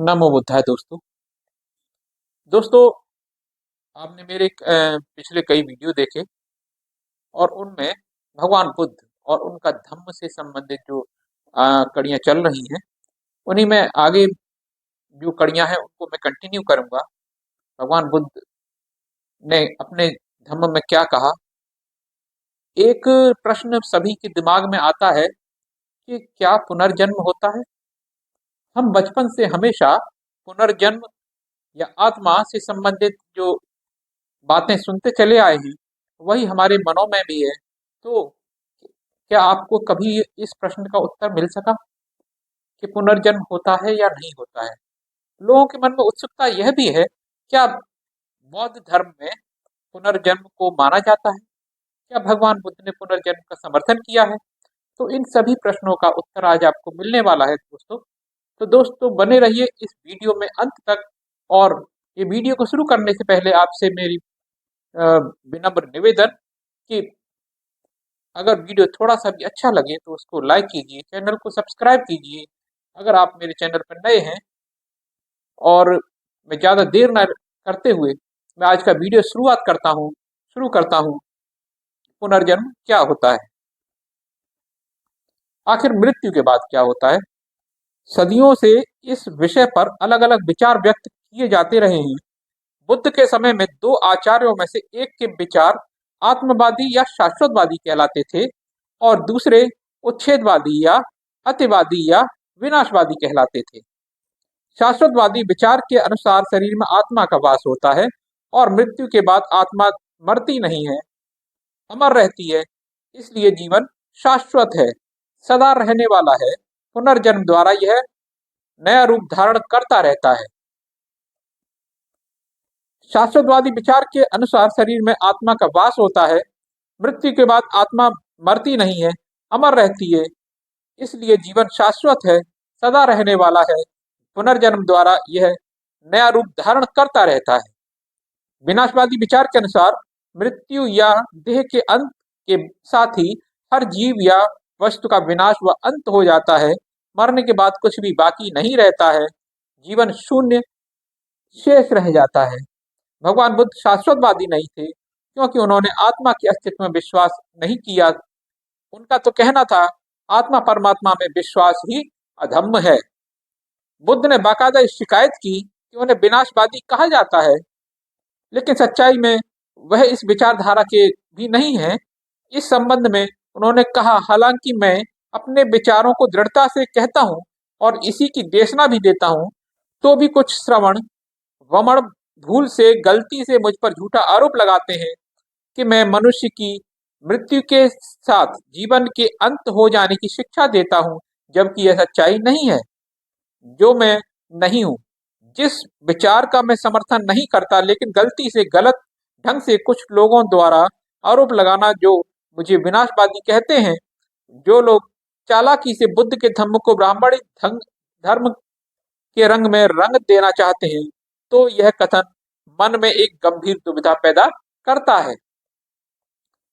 नमो बुद्धाय दोस्तों। दोस्तों, आपने मेरे पिछले कई वीडियो देखे और उनमें भगवान बुद्ध और उनका धम्म से संबंधित जो कड़ियाँ चल रही हैं, उन्हीं में आगे जो कड़ियाँ हैं उनको मैं कंटिन्यू करूँगा। भगवान बुद्ध ने अपने धम्म में क्या कहा? एक प्रश्न सभी के दिमाग में आता है कि क्या पुनर्जन्म होता है? हम बचपन से हमेशा पुनर्जन्म या आत्मा से संबंधित जो बातें सुनते चले आए हैं, वही हमारे मनों में भी है। तो क्या आपको कभी इस प्रश्न का उत्तर मिल सका कि पुनर्जन्म होता है या नहीं होता है? लोगों के मन में उत्सुकता यह भी है, क्या बौद्ध धर्म में पुनर्जन्म को माना जाता है? क्या भगवान बुद्ध ने पुनर्जन्म का समर्थन किया है? तो इन सभी प्रश्नों का उत्तर आज आपको मिलने वाला है दोस्तों। तो दोस्तों, बने रहिए इस वीडियो में अंत तक। और ये वीडियो को शुरू करने से पहले आपसे मेरी विनम्र निवेदन कि अगर वीडियो थोड़ा सा भी अच्छा लगे तो उसको लाइक कीजिए, चैनल को सब्सक्राइब कीजिए अगर आप मेरे चैनल पर नए हैं। और मैं ज़्यादा देर न करते हुए मैं आज का वीडियो शुरू करता हूँ। पुनर्जन्म क्या होता है? आखिर मृत्यु के बाद क्या होता है? सदियों से इस विषय पर अलग अलग विचार व्यक्त किए जाते रहे हैं। बुद्ध के समय में दो आचार्यों में से एक के विचार आत्मवादी या शाश्वतवादी कहलाते थे और दूसरे उच्छेदवादी या अतिवादी या विनाशवादी कहलाते थे। शाश्वतवादी विचार के अनुसार शरीर में आत्मा का वास होता है और मृत्यु के बाद आत्मा मरती नहीं है, अमर रहती है। इसलिए जीवन शाश्वत है, सदा रहने वाला है। पुनर्जन्म द्वारा यह नया रूप धारण करता रहता है। शाश्वतवादी विचार के अनुसार शरीर में आत्मा का वास होता है, मृत्यु के बाद आत्मा मरती नहीं है, अमर रहती है। इसलिए जीवन शाश्वत है, सदा रहने वाला है। पुनर्जन्म द्वारा यह नया रूप धारण करता रहता है। विनाशवादी विचार के अनुसार मृत्यु या देह के अंत के साथ ही हर जीव या वस्तु का विनाश व अंत हो जाता है। मरने के बाद कुछ भी बाकी नहीं रहता है, जीवन शून्य शेष रह जाता है। भगवान बुद्ध शाश्वतवादी नहीं थे क्योंकि उन्होंने आत्मा के अस्तित्व में विश्वास नहीं किया। उनका तो कहना था, आत्मा परमात्मा में विश्वास ही अधम्म है। बुद्ध ने बाकायदा शिकायत की कि उन्हें विनाशवादी कहा जाता है, लेकिन सच्चाई में वह इस विचारधारा के भी नहीं है। इस संबंध में उन्होंने कहा, हालांकि मैं अपने विचारों को दृढ़ता से कहता हूँ और इसी की देशना भी देता हूँ, तो भी कुछ श्रवण वमन भूल से गलती से मुझ पर झूठा आरोप लगाते हैं कि मैं मनुष्य की मृत्यु के साथ जीवन के अंत हो जाने की शिक्षा देता हूँ, जबकि यह सच्चाई नहीं है। जो मैं नहीं हूँ, जिस विचार का मैं समर्थन नहीं करता, लेकिन गलती से गलत ढंग से कुछ लोगों द्वारा आरोप लगाना जो मुझे विनाशवादी कहते हैं। जो लोग चालाकी से बुद्ध के धम्म को ब्राह्मणी धर्म के रंग में रंग देना चाहते हैं, तो यह कथन मन में एक गंभीर दुविधा पैदा करता है।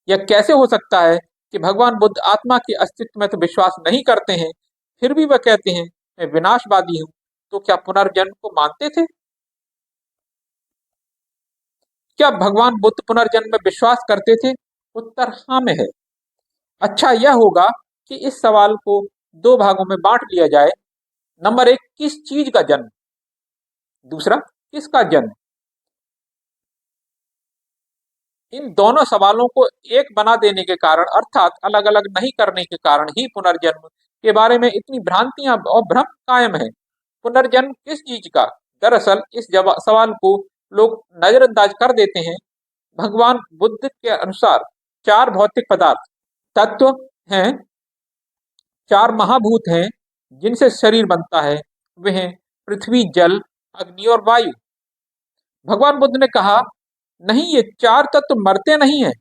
यह कैसे हो सकता है कि भगवान बुद्ध आत्मा के अस्तित्व में तो विश्वास नहीं करते हैं, फिर भी वह कहते हैं मैं विनाशवादी हूं? तो क्या पुनर्जन्म को मानते थे? क्या भगवान बुद्ध पुनर्जन्म में विश्वास करते थे? उत्तर हाँ में है। अच्छा, यह होगा कि इस सवाल को दो भागों में बांट लिया जाए। नंबर एक, किस चीज का जन्म? दूसरा, किसका जन्म? इन दोनों सवालों को एक बना देने के कारण, अर्थात अलग अलग नहीं करने के कारण ही पुनर्जन्म के बारे में इतनी भ्रांतियां और भ्रम कायम है। पुनर्जन्म किस चीज का? दरअसल इस सवाल को लोग नजरअंदाज कर देते हैं। भगवान बुद्ध के अनुसार चार भौतिक पदार्थ तत्व हैं, चार महाभूत हैं जिनसे शरीर बनता है। वे हैं पृथ्वी, जल, अग्नि और वायु। भगवान बुद्ध ने कहा, नहीं, ये चार तत्व मरते नहीं हैं,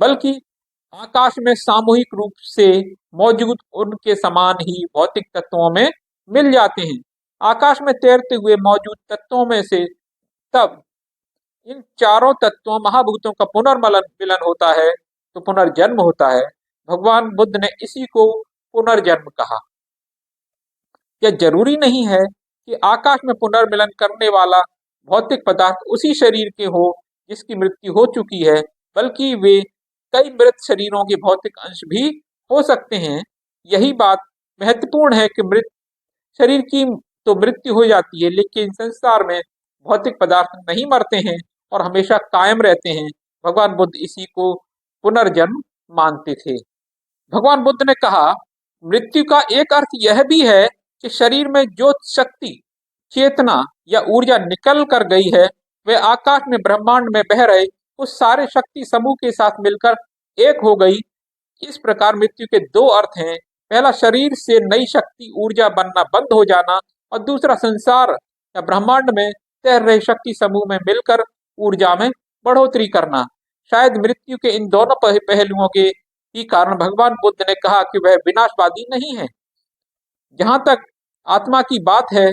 बल्कि आकाश में सामूहिक रूप से मौजूद उनके समान ही भौतिक तत्वों में मिल जाते हैं। आकाश में तैरते हुए मौजूद तत्वों में से तब इन चारों तत्वों महाभूतों का पुनर्मलन मिलन होता है तो पुनर्जन्म होता है। भगवान बुद्ध ने इसी को पुनर्जन्म कहा। यह जरूरी नहीं है कि आकाश में पुनर्मिलन करने वाला भौतिक पदार्थ उसी शरीर के हो जिसकी मृत्यु हो चुकी है, बल्कि वे कई मृत शरीरों के भौतिक अंश भी हो सकते हैं। यही बात महत्वपूर्ण है कि मृत शरीर की तो मृत्यु हो जाती है, लेकिन संसार में भौतिक पदार्थ नहीं मरते हैं और हमेशा कायम रहते हैं। भगवान बुद्ध इसी को पुनर्जन्म मानते थे। भगवान बुद्ध ने कहा, मृत्यु का एक अर्थ यह भी है कि शरीर में जो शक्ति, चेतना या ऊर्जा निकल कर गई है, वह आकाश में ब्रह्मांड में बह रहे उस सारे शक्ति समूह के साथ मिलकर एक हो गई। इस प्रकार मृत्यु के दो अर्थ हैं। पहला, शरीर से नई शक्ति ऊर्जा बनना बंद हो जाना, और दूसरा, संसार या ब्रह्मांड में तैर रहे शक्ति समूह में मिलकर ऊर्जा में बढ़ोतरी करना। शायद मृत्यु के इन दोनों पहलुओं के ही कारण भगवान बुद्ध ने कहा कि वह विनाशवादी नहीं है। जहां तक आत्मा की बात है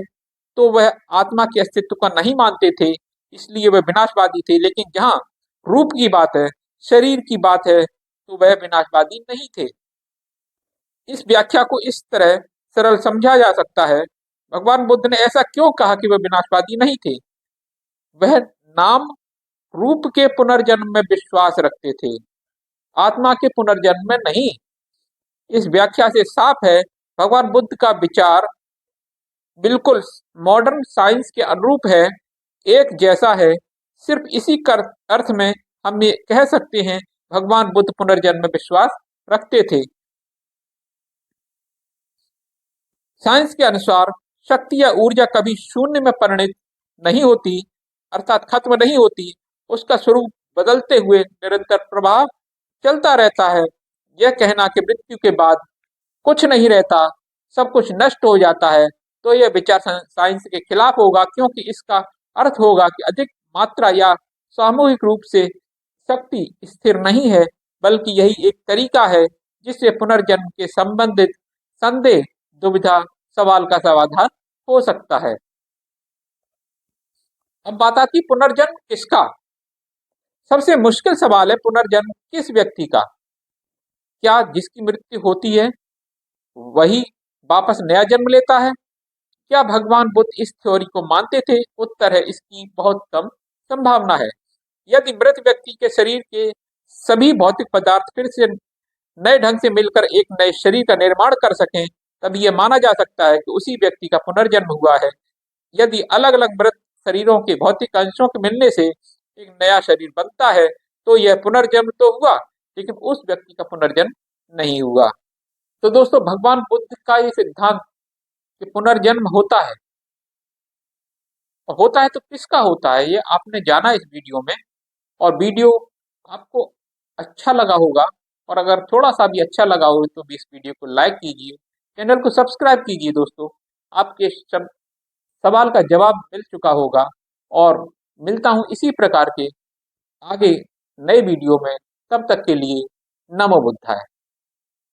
तो वह आत्मा के अस्तित्व का नहीं मानते थे, इसलिए वह विनाशवादी थे। लेकिन जहां रूप की बात है, शरीर की बात है, तो वह विनाशवादी नहीं थे। इस व्याख्या को इस तरह सरल समझा जा सकता है, भगवान बुद्ध ने ऐसा क्यों कहा कि वह विनाशवादी नहीं थे? वह नाम रूप के पुनर्जन्म में विश्वास रखते थे, आत्मा के पुनर्जन्म में नहीं। इस व्याख्या से साफ है, भगवान बुद्ध का विचार बिल्कुल मॉडर्न साइंस के अनुरूप है, एक जैसा है। सिर्फ इसी अर्थ में हम ये कह सकते हैं भगवान बुद्ध पुनर्जन्म में विश्वास रखते थे। साइंस के अनुसार शक्ति या ऊर्जा कभी शून्य में परिणित नहीं होती, अर्थात खत्म नहीं होती। उसका स्वरूप बदलते हुए निरंतर प्रभाव चलता रहता है। यह कहना कि मृत्यु के बाद कुछ नहीं रहता, सब कुछ नष्ट हो जाता है, तो यह विचार साइंस के खिलाफ होगा, क्योंकि इसका अर्थ होगा कि अधिक मात्रा या सामूहिक रूप से शक्ति स्थिर नहीं है, बल्कि यही एक तरीका है जिससे पुनर्जन्म के संबंधित संदेह, दुविधा, सवाल का समाधान हो सकता है। अब बात आती पुनर्जन्म किसका। सबसे मुश्किल सवाल है, पुनर्जन्म किस व्यक्ति का? क्या जिसकी मृत्यु होती है वही वापस नया जन्म लेता है? क्या भगवान बुद्ध इस थ्योरी को मानते थे? उत्तर है, इसकी बहुत कम संभावना है। यदि मृत व्यक्ति के शरीर के सभी भौतिक पदार्थ फिर से नए ढंग से मिलकर एक नए शरीर का निर्माण कर सकें, तब यह माना जा सकता है कि उसी व्यक्ति का पुनर्जन्म हुआ है। यदि अलग अलग मृत शरीरों के भौतिक अंशों के मिलने से एक नया शरीर बनता है, तो यह पुनर्जन्म तो हुआ, लेकिन उस व्यक्ति का पुनर्जन्म नहीं हुआ। तो दोस्तों, भगवान बुद्ध का ये सिद्धांत कि पुनर्जन्म होता है, और होता है तो किसका होता है, ये आपने जाना इस वीडियो में। और वीडियो आपको अच्छा लगा होगा, और अगर थोड़ा सा भी अच्छा लगा हो तो भी इस वीडियो को लाइक कीजिए, चैनल को सब्सक्राइब कीजिए। दोस्तों, आपके सवाल का जवाब मिल चुका होगा, और मिलता हूँ इसी प्रकार के आगे नए वीडियो में। तब तक के लिए नमो बुद्धाय।